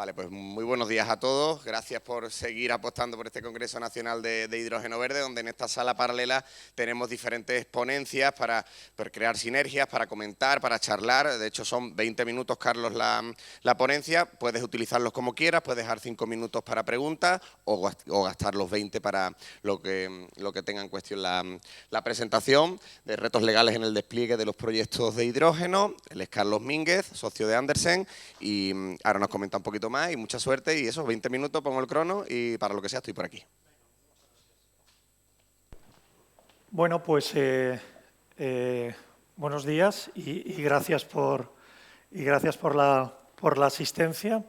Vale, pues muy buenos días a todos. Gracias por seguir apostando por este Congreso Nacional de Hidrógeno Verde, donde en esta sala paralela tenemos diferentes ponencias para crear sinergias, para comentar, para charlar. De hecho, son 20 minutos, Carlos, la ponencia. Puedes utilizarlos como quieras, puedes dejar 5 minutos para preguntas o gastar los 20 para lo que tenga en cuestión la presentación de retos legales en el despliegue de los proyectos de hidrógeno. Él es Carlos Mínguez, socio de Andersen, y ahora nos comenta un poquito más y mucha suerte. Y eso, 20 minutos, pongo el crono y para lo que sea estoy por aquí. Bueno, pues buenos días y gracias por la asistencia.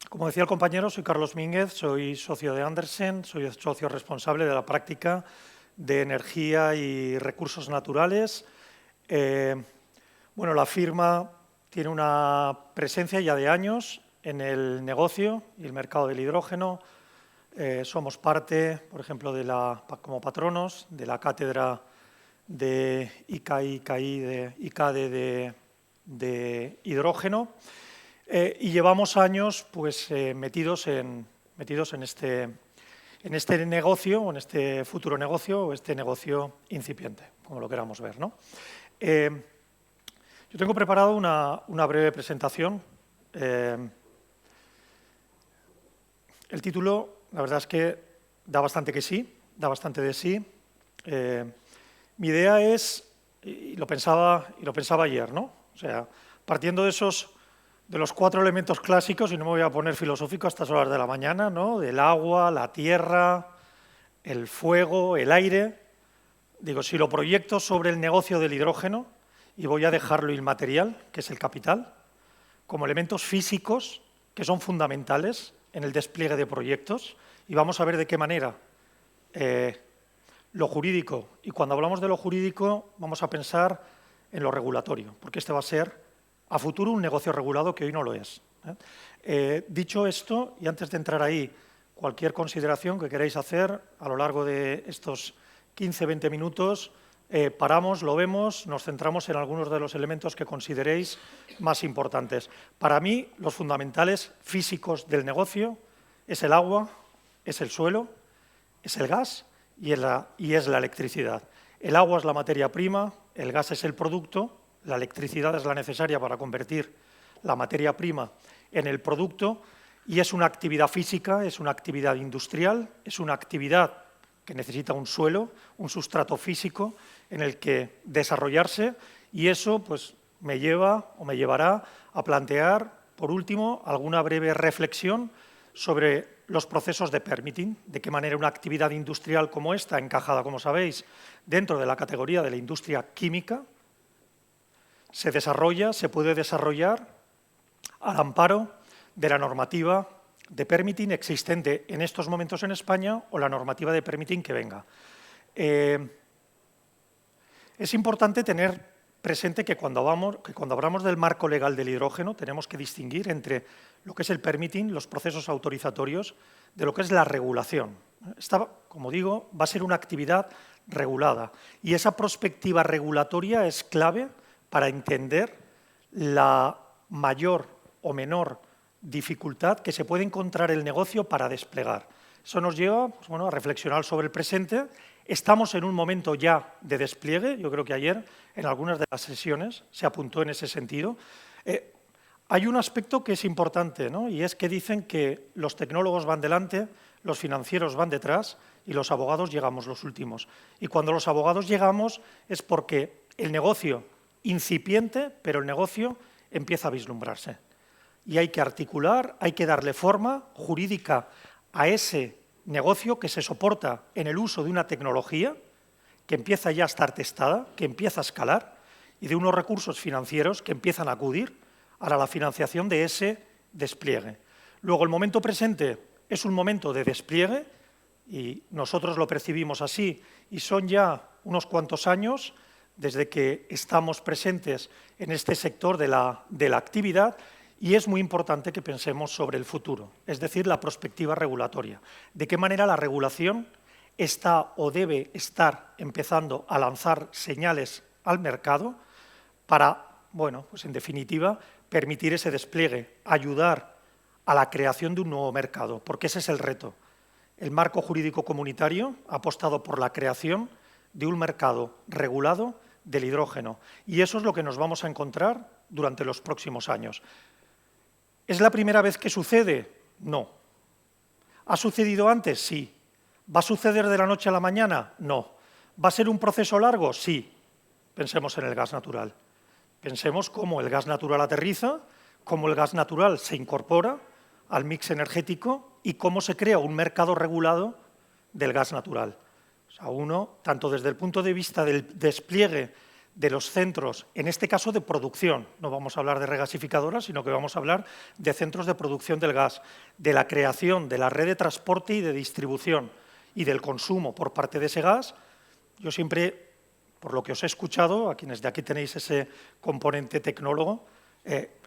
Como decía el compañero, soy Carlos Mínguez, soy socio de Andersen, soy el socio responsable de la práctica de energía y recursos naturales. Bueno, la firma tiene una presencia ya de años en el negocio y el mercado del hidrógeno. Somos parte, por ejemplo, como patronos de la cátedra de ICADE de hidrógeno y llevamos años pues, metidos en este negocio, o en este futuro negocio, o este negocio incipiente, como lo queramos ver, ¿no? Yo tengo preparado una breve presentación. El título, la verdad es que da bastante de sí. Mi idea es, y lo pensaba ayer, ¿no? O sea, partiendo de los 4 elementos clásicos, y no me voy a poner filosófico a estas horas de la mañana, ¿no? Del agua, la tierra, el fuego, el aire. Digo, si lo proyecto sobre el negocio del hidrógeno, y voy a dejarlo inmaterial, que es el capital, como elementos físicos que son fundamentales en el despliegue de proyectos, y vamos a ver de qué manera lo jurídico, y cuando hablamos de lo jurídico vamos a pensar en lo regulatorio, porque este va a ser a futuro un negocio regulado que hoy no lo es. Dicho esto, y antes de entrar ahí, cualquier consideración que queráis hacer a lo largo de estos 15-20 minutos, paramos, lo vemos, nos centramos en algunos de los elementos que consideréis más importantes. Para mí, los fundamentales físicos del negocio es el agua, es el suelo, es el gas y es la electricidad. El agua es la materia prima, el gas es el producto, la electricidad es la necesaria para convertir la materia prima en el producto, y es una actividad física, es una actividad industrial, es una actividad que necesita un suelo, un sustrato físico en el que desarrollarse, y eso pues, me llevará a plantear, por último, alguna breve reflexión sobre los procesos de permitting, de qué manera una actividad industrial como esta, encajada, como sabéis, dentro de la categoría de la industria química, se puede desarrollar al amparo de la normativa de permitting existente en estos momentos en España o la normativa de permitting que venga. Es importante tener presente que cuando hablamos del marco legal del hidrógeno tenemos que distinguir entre lo que es el permitting, los procesos autorizatorios, de lo que es la regulación. Esta, como digo, va a ser una actividad regulada, y esa perspectiva regulatoria es clave para entender la mayor o menor dificultad que se puede encontrar el negocio para desplegar. Eso nos lleva pues, bueno, a reflexionar sobre el presente. Estamos en un momento ya de despliegue. Yo creo que ayer en algunas de las sesiones se apuntó en ese sentido. Hay un aspecto que es importante, ¿no? Y es que dicen que los tecnólogos van delante, los financieros van detrás y los abogados llegamos los últimos. Y cuando los abogados llegamos es porque el negocio incipiente, pero el negocio empieza a vislumbrarse. Y hay que articular, hay que darle forma jurídica a ese negocio que se soporta en el uso de una tecnología que empieza ya a estar testada, que empieza a escalar, y de unos recursos financieros que empiezan a acudir a la financiación de ese despliegue. Luego, el momento presente es un momento de despliegue, y nosotros lo percibimos así, y son ya unos cuantos años desde que estamos presentes en este sector de la actividad, y es muy importante que pensemos sobre el futuro, es decir, la perspectiva regulatoria. De qué manera la regulación está o debe estar empezando a lanzar señales al mercado para, bueno, pues en definitiva, permitir ese despliegue, ayudar a la creación de un nuevo mercado, porque ese es el reto. El marco jurídico comunitario ha apostado por la creación de un mercado regulado del hidrógeno, y eso es lo que nos vamos a encontrar durante los próximos años. ¿Es la primera vez que sucede? No. ¿Ha sucedido antes? Sí. ¿Va a suceder de la noche a la mañana? No. ¿Va a ser un proceso largo? Sí. Pensemos en el gas natural. Pensemos cómo el gas natural aterriza, cómo el gas natural se incorpora al mix energético y cómo se crea un mercado regulado del gas natural. O sea, uno, tanto desde el punto de vista del despliegue de los centros, en este caso de producción, no vamos a hablar de regasificadoras, sino que vamos a hablar de centros de producción del gas, de la creación de la red de transporte y de distribución y del consumo por parte de ese gas. Yo siempre, por lo que os he escuchado, a quienes de aquí tenéis ese componente tecnólogo,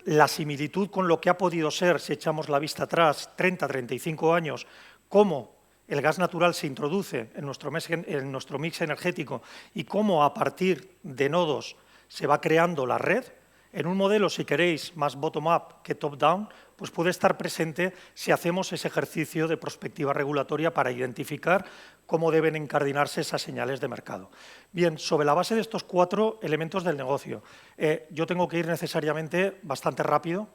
la similitud con lo que ha podido ser, si echamos la vista atrás, 30, 35 años, cómo el gas natural se introduce en nuestro mix energético y cómo a partir de nodos se va creando la red, en un modelo, si queréis, más bottom-up que top-down, pues puede estar presente si hacemos ese ejercicio de prospectiva regulatoria para identificar cómo deben incardinarse esas señales de mercado. Bien, sobre la base de estos 4 elementos del negocio, yo tengo que ir necesariamente bastante rápido,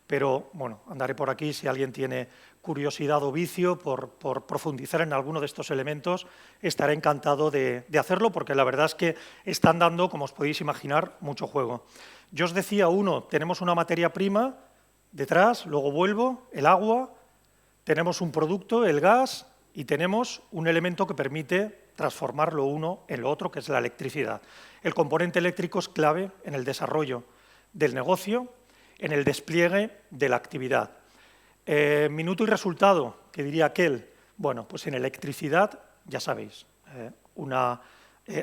pero bueno, andaré por aquí si alguien tiene curiosidad o vicio por profundizar en alguno de estos elementos, estaré encantado de hacerlo, porque la verdad es que están dando, como os podéis imaginar, mucho juego. Yo os decía, tenemos una materia prima detrás, luego vuelvo, el agua, tenemos un producto, el gas, y tenemos un elemento que permite transformar lo uno en lo otro, que es la electricidad. El componente eléctrico es clave en el desarrollo del negocio, en el despliegue de la actividad. Minuto y resultado, que diría aquel. Bueno, pues en electricidad, ya sabéis, una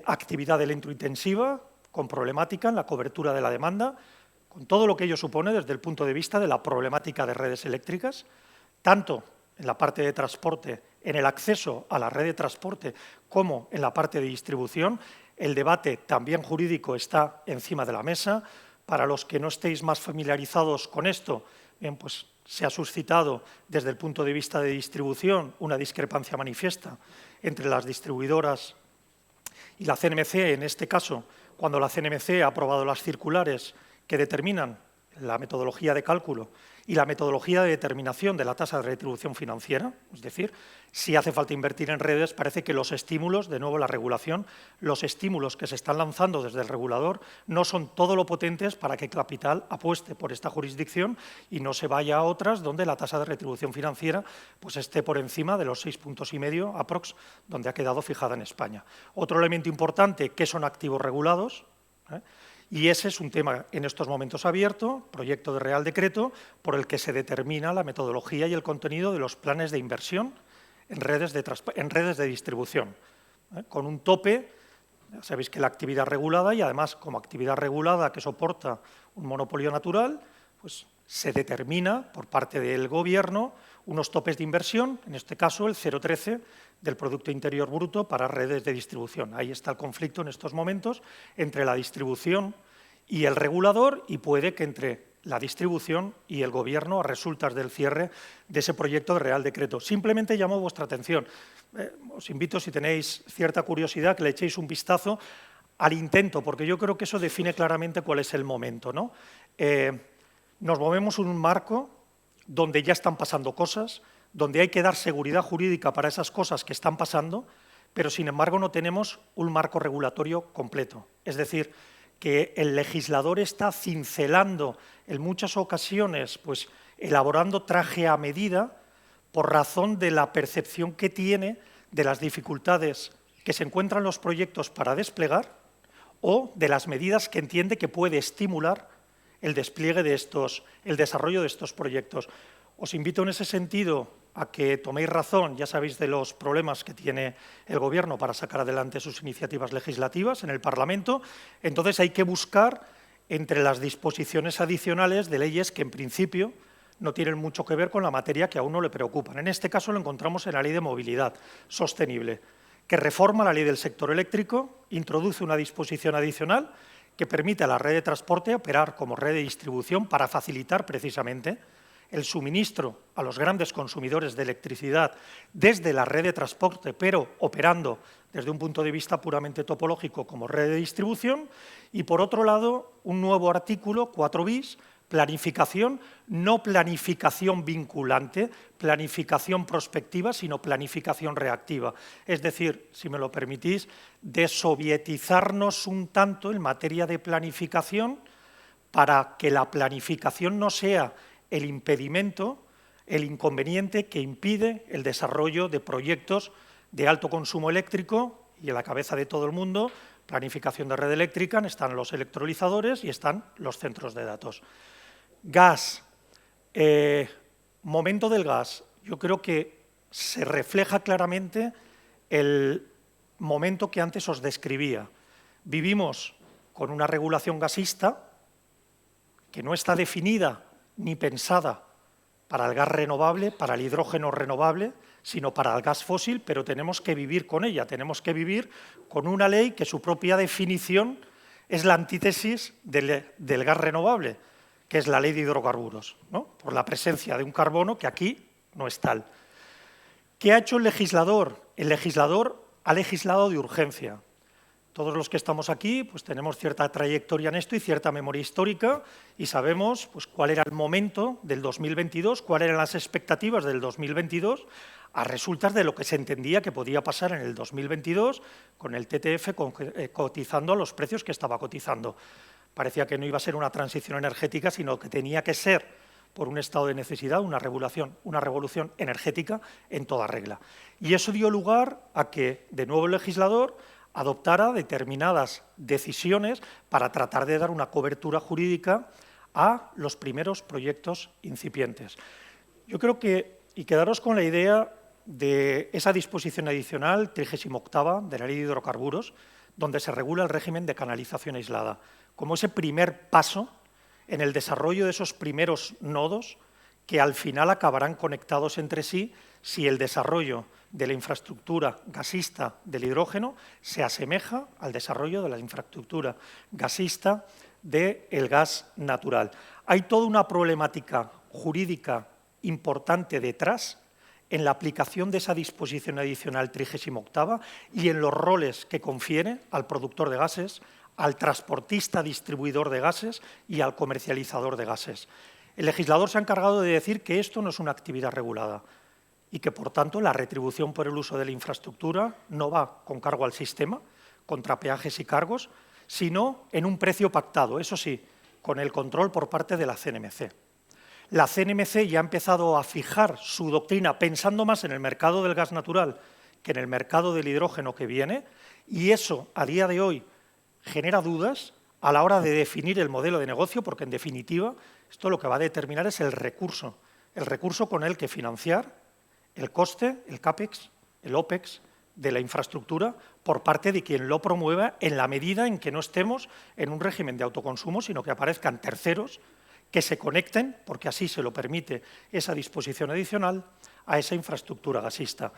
actividad electrointensiva con problemática en la cobertura de la demanda, con todo lo que ello supone desde el punto de vista de la problemática de redes eléctricas, tanto en la parte de transporte, en el acceso a la red de transporte, como en la parte de distribución. El debate también jurídico está encima de la mesa. Para los que no estéis más familiarizados con esto, bien, pues se ha suscitado desde el punto de vista de distribución una discrepancia manifiesta entre las distribuidoras y la CNMC, en este caso, cuando la CNMC ha aprobado las circulares que determinan la metodología de cálculo y la metodología de determinación de la tasa de retribución financiera, es decir, si hace falta invertir en redes, parece que los estímulos, de nuevo la regulación, los estímulos que se están lanzando desde el regulador no son todo lo potentes para que capital apueste por esta jurisdicción y no se vaya a otras donde la tasa de retribución financiera pues esté por encima de los 6,5 puntos aprox, donde ha quedado fijada en España. Otro elemento importante, que son activos regulados, y ese es un tema en estos momentos abierto, proyecto de Real Decreto, por el que se determina la metodología y el contenido de los planes de inversión en redes de distribución, con un tope. Ya sabéis que la actividad regulada, y además como actividad regulada que soporta un monopolio natural, pues se determina por parte del Gobierno unos topes de inversión, en este caso el 0,13 del Producto Interior Bruto para redes de distribución. Ahí está el conflicto en estos momentos entre la distribución y el regulador, y puede que entre la distribución y el Gobierno a resultas del cierre de ese proyecto de Real Decreto. Simplemente llamo vuestra atención. Os invito, si tenéis cierta curiosidad, que le echéis un vistazo al intento, porque yo creo que eso define claramente cuál es el momento, ¿no? Nos movemos en un marco donde ya están pasando cosas, donde hay que dar seguridad jurídica para esas cosas que están pasando, pero sin embargo no tenemos un marco regulatorio completo. Es decir, que el legislador está cincelando en muchas ocasiones, pues elaborando traje a medida por razón de la percepción que tiene de las dificultades que se encuentran los proyectos para desplegar o de las medidas que entiende que puede estimular el despliegue de el desarrollo de estos proyectos. Os invito en ese sentido a que toméis razón, ya sabéis, de los problemas que tiene el Gobierno para sacar adelante sus iniciativas legislativas en el Parlamento. Entonces hay que buscar entre las disposiciones adicionales de leyes que en principio no tienen mucho que ver con la materia que a uno le preocupa. En este caso lo encontramos en la Ley de Movilidad Sostenible, que reforma la Ley del Sector Eléctrico, introduce una disposición adicional que permite a la red de transporte operar como red de distribución para facilitar precisamente el suministro a los grandes consumidores de electricidad desde la red de transporte, pero operando desde un punto de vista puramente topológico como red de distribución. Y, por otro lado, un nuevo artículo, 4 bis, planificación, no planificación vinculante, planificación prospectiva, sino planificación reactiva. Es decir, si me lo permitís, desovietizarnos un tanto en materia de planificación para que la planificación no sea el impedimento, el inconveniente que impide el desarrollo de proyectos de alto consumo eléctrico y en la cabeza de todo el mundo, planificación de red eléctrica, están los electrolizadores y están los centros de datos. Gas, momento del gas. Yo creo que se refleja claramente el momento que antes os describía. Vivimos con una regulación gasista que no está definida ni pensada para el gas renovable, para el hidrógeno renovable, sino para el gas fósil, pero tenemos que vivir con ella, tenemos que vivir con una ley que su propia definición es la antítesis del gas renovable, que es la ley de hidrocarburos, ¿no? Por la presencia de un carbono que aquí no es tal. ¿Qué ha hecho el legislador? El legislador ha legislado de urgencia. Todos los que estamos aquí pues, tenemos cierta trayectoria en esto y cierta memoria histórica y sabemos pues, cuál era el momento del 2022, cuáles eran las expectativas del 2022 a resultas de lo que se entendía que podía pasar en el 2022 con el TTF cotizando a los precios que estaba cotizando. Parecía que no iba a ser una transición energética, sino que tenía que ser, por un estado de necesidad, una revolución energética en toda regla. Y eso dio lugar a que, de nuevo, el legislador adoptara determinadas decisiones para tratar de dar una cobertura jurídica a los primeros proyectos incipientes. Yo creo que, y quedaros con la idea de esa disposición adicional 38ª de la Ley de Hidrocarburos, donde se regula el régimen de canalización aislada, como ese primer paso en el desarrollo de esos primeros nodos que al final acabarán conectados entre sí si el desarrollo de la infraestructura gasista del hidrógeno se asemeja al desarrollo de la infraestructura gasista del gas natural. Hay toda una problemática jurídica importante detrás en la aplicación de esa disposición adicional 38ª y en los roles que confiere al productor de gases, al transportista distribuidor de gases y al comercializador de gases. El legislador se ha encargado de decir que esto no es una actividad regulada y que, por tanto, la retribución por el uso de la infraestructura no va con cargo al sistema, contra peajes y cargos, sino en un precio pactado, eso sí, con el control por parte de la CNMC. La CNMC ya ha empezado a fijar su doctrina pensando más en el mercado del gas natural que en el mercado del hidrógeno que viene, y eso, a día de hoy, genera dudas a la hora de definir el modelo de negocio, porque, en definitiva, esto lo que va a determinar es el recurso con el que financiar el coste, el CAPEX, el OPEX de la infraestructura por parte de quien lo promueva en la medida en que no estemos en un régimen de autoconsumo, sino que aparezcan terceros que se conecten, porque así se lo permite esa disposición adicional, a esa infraestructura gasista.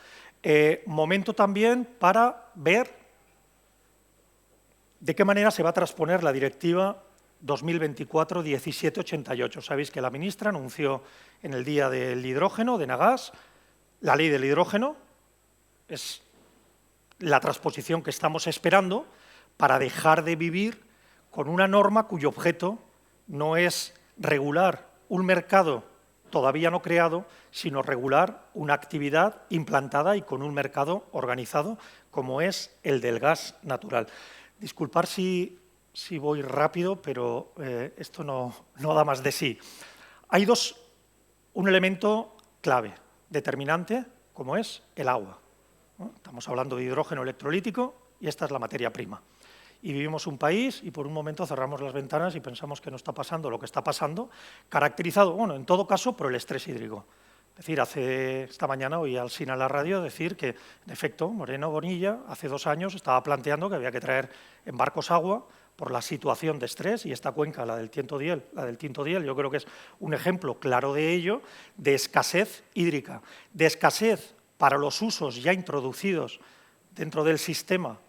Momento también para ver de qué manera se va a transponer la Directiva 2024-1788. Sabéis que la ministra anunció en el Día del Hidrógeno, de Nagas, la ley del hidrógeno. Es la transposición que estamos esperando para dejar de vivir con una norma cuyo objeto no es regular un mercado todavía no creado, sino regular una actividad implantada y con un mercado organizado, como es el del gas natural. Disculpad si voy rápido, pero esto no da más de sí. Hay un elemento clave, determinante, como es el agua, ¿no? Estamos hablando de hidrógeno electrolítico y esta es la materia prima. Y vivimos un país y por un momento cerramos las ventanas y pensamos que no está pasando lo que está pasando, caracterizado, bueno, en todo caso, por el estrés hídrico. Es decir, esta mañana oí al SINA en la radio decir que, en efecto, Moreno Bonilla hace 2 años estaba planteando que había que traer en barcos agua por la situación de estrés, y esta cuenca, la del Tinto Diel, yo creo que es un ejemplo claro de ello, de escasez hídrica, de escasez para los usos ya introducidos dentro del sistema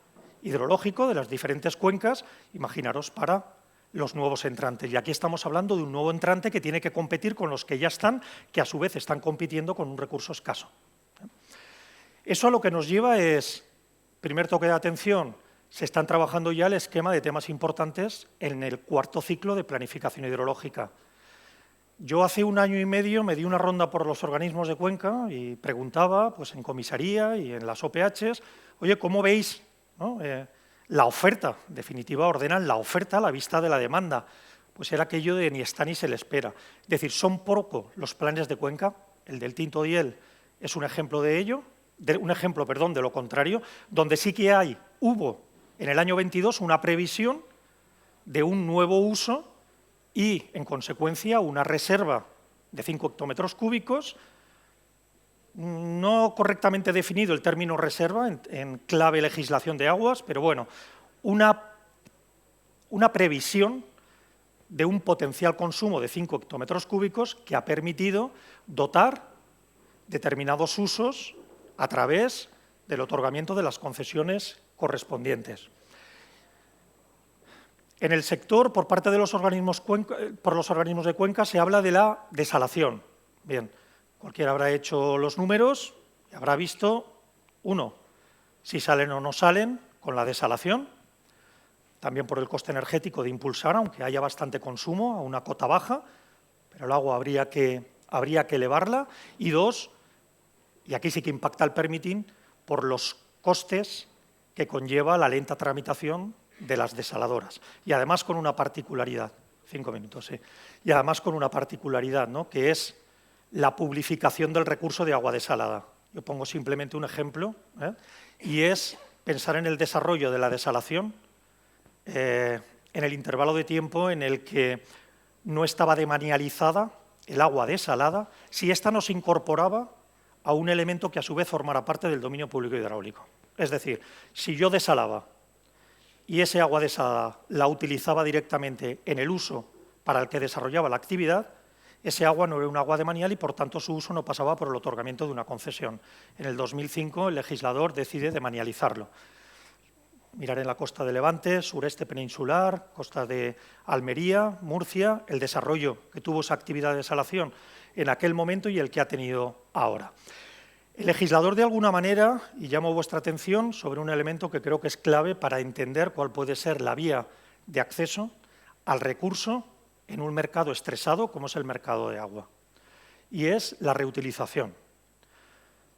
hidrológico de las diferentes cuencas, imaginaros para los nuevos entrantes. Y aquí estamos hablando de un nuevo entrante que tiene que competir con los que ya están, que a su vez están compitiendo con un recurso escaso. Eso a lo que nos lleva es, primer toque de atención, se están trabajando ya el esquema de temas importantes en el cuarto ciclo de planificación hidrológica. Yo hace 1 año y medio me di una ronda por los organismos de cuenca y preguntaba pues, en comisaría y en las OPHs, oye, ¿cómo veis, ¿no? La oferta? En definitiva, ordenan la oferta a la vista de la demanda. Pues era aquello de ni está ni se le espera. Es decir, son pocos los planes de cuenca, el del Tinto Diel es un ejemplo de ello, de lo contrario, donde sí que hubo en el año 22 una previsión de un nuevo uso y, en consecuencia, una reserva de 5 hectómetros cúbicos, no correctamente definido el término reserva en clave legislación de aguas, pero bueno, una previsión de un potencial consumo de 5 hectómetros cúbicos que ha permitido dotar determinados usos a través del otorgamiento de las concesiones correspondientes. En el sector, por parte de los organismos de cuenca, se habla de la desalación. Bien, cualquiera habrá hecho los números y habrá visto, uno, si salen o no salen con la desalación, también por el coste energético de impulsar, aunque haya bastante consumo, a una cota baja, pero el agua habría que elevarla. Y dos, y aquí sí que impacta el permitting, por los costes que conlleva la lenta tramitación de las desaladoras. Y además con una particularidad, 5 minutos, sí. Y además con una particularidad, ¿no? Que es la publificación del recurso de agua desalada. Yo pongo simplemente un ejemplo, y es pensar en el desarrollo de la desalación en el intervalo de tiempo en el que no estaba demanializada el agua desalada, si ésta no se incorporaba a un elemento que a su vez formara parte del dominio público hidráulico. Es decir, si yo desalaba y ese agua desalada la utilizaba directamente en el uso para el que desarrollaba la actividad, ese agua no era un agua demanial y, por tanto, su uso no pasaba por el otorgamiento de una concesión. En el 2005, el legislador decide demanializarlo. Mirar en la costa de Levante, sureste peninsular, costa de Almería, Murcia, el desarrollo que tuvo esa actividad de desalación en aquel momento y el que ha tenido ahora. El legislador, de alguna manera, y llamo vuestra atención sobre un elemento que creo que es clave para entender cuál puede ser la vía de acceso al recurso en un mercado estresado como es el mercado de agua, y es la reutilización.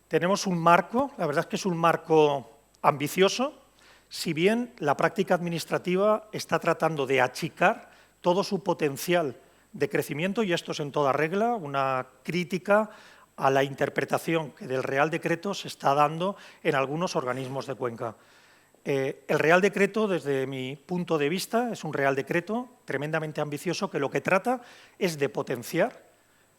Tenemos un marco, la verdad es que es un marco ambicioso, si bien la práctica administrativa está tratando de achicar todo su potencial de crecimiento, y esto es en toda regla, una crítica a la interpretación que del Real Decreto se está dando en algunos organismos de cuenca. El Real Decreto, desde mi punto de vista, es un Real Decreto tremendamente ambicioso que lo que trata es de potenciar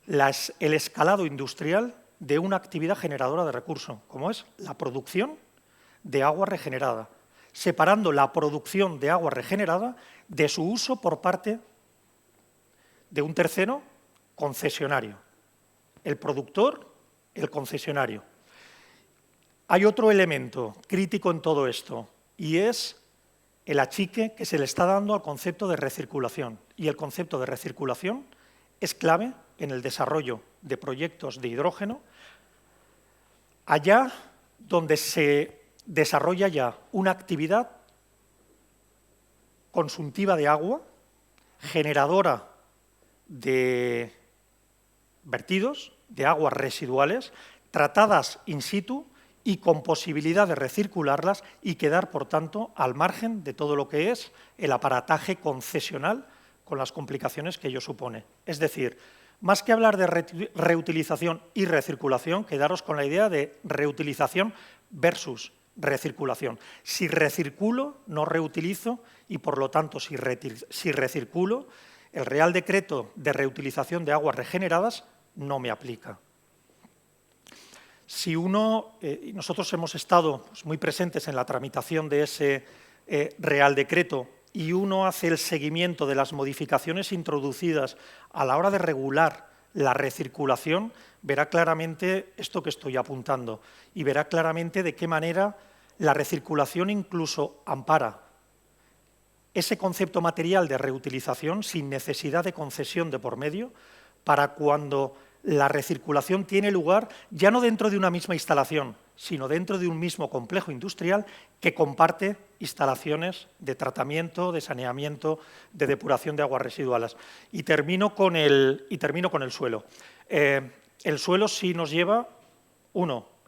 el escalado industrial de una actividad generadora de recursos, como es la producción de agua regenerada, separando la producción de agua regenerada de su uso por parte de un tercero concesionario. El productor, el concesionario. Hay otro elemento crítico en todo esto y es el achique que se le está dando al concepto de recirculación. Y el concepto de recirculación es clave en el desarrollo de proyectos de hidrógeno allá donde se desarrolla ya una actividad consumtiva de agua, generadora de vertidos, de aguas residuales, tratadas in situ y con posibilidad de recircularlas y quedar, por tanto, al margen de todo lo que es el aparataje concesional con las complicaciones que ello supone. Es decir, más que hablar de reutilización y recirculación, quedaros con la idea de reutilización versus recirculación. Si recirculo, no reutilizo y, por lo tanto, si recirculo, el Real Decreto de reutilización de aguas regeneradas no me aplica. Si nosotros hemos estado muy presentes en la tramitación de ese Real Decreto y uno hace el seguimiento de las modificaciones introducidas a la hora de regular la recirculación, verá claramente esto que estoy apuntando y verá claramente de qué manera la recirculación incluso ampara ese concepto material de reutilización sin necesidad de concesión de por medio para cuando la recirculación tiene lugar ya no dentro de una misma instalación, sino dentro de un mismo complejo industrial que comparte instalaciones de tratamiento, de saneamiento, de depuración de aguas residuales. Y termino con el suelo. El suelo sí nos lleva,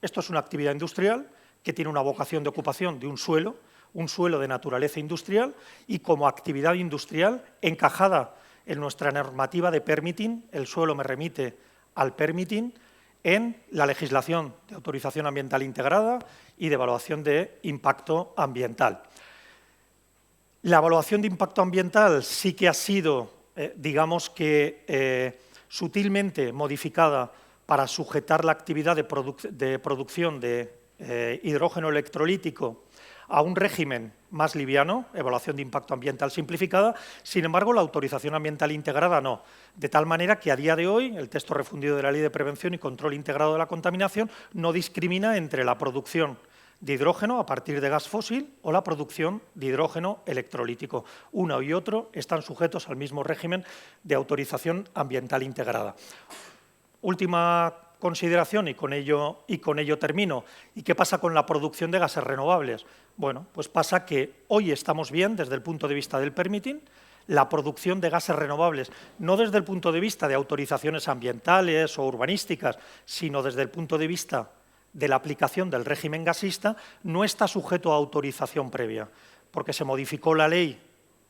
esto es una actividad industrial que tiene una vocación de ocupación de un suelo de naturaleza industrial y como actividad industrial encajada en nuestra normativa de permitting, el suelo me remite al permitting en la legislación de autorización ambiental integrada y de evaluación de impacto ambiental. La evaluación de impacto ambiental sí que ha sido, digamos que, sutilmente modificada para sujetar la actividad de producción de hidrógeno electrolítico a un régimen más liviano, evaluación de impacto ambiental simplificada. Sin embargo, la autorización ambiental integrada no. De tal manera que a día de hoy el texto refundido de la Ley de Prevención y Control Integrado de la Contaminación no discrimina entre la producción de hidrógeno a partir de gas fósil o la producción de hidrógeno electrolítico. Uno y otro están sujetos al mismo régimen de autorización ambiental integrada. Última consideración y con ello termino. ¿Y qué pasa con la producción de gases renovables? Bueno, pues pasa que hoy estamos bien desde el punto de vista del permitting, la producción de gases renovables, no desde el punto de vista de autorizaciones ambientales o urbanísticas, sino desde el punto de vista de la aplicación del régimen gasista, no está sujeto a autorización previa, porque se modificó la ley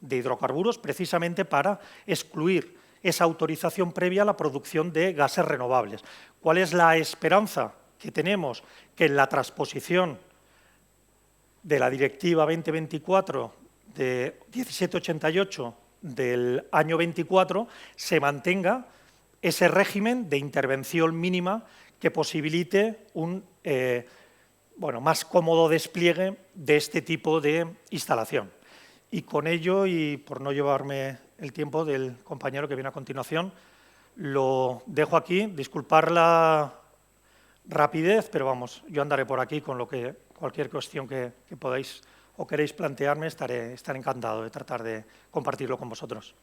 de hidrocarburos precisamente para excluir esa autorización previa a la producción de gases renovables. ¿Cuál es la esperanza que tenemos? Que en la transposición de la Directiva 2024 de 1788 del año 24 se mantenga ese régimen de intervención mínima que posibilite un más cómodo despliegue de este tipo de instalación. Y con ello, y por no llevarme el tiempo del compañero que viene a continuación, lo dejo aquí. Disculpar la rapidez, pero vamos, yo andaré por aquí con cualquier cuestión que podáis o queréis plantearme, estaré encantado de tratar de compartirlo con vosotros.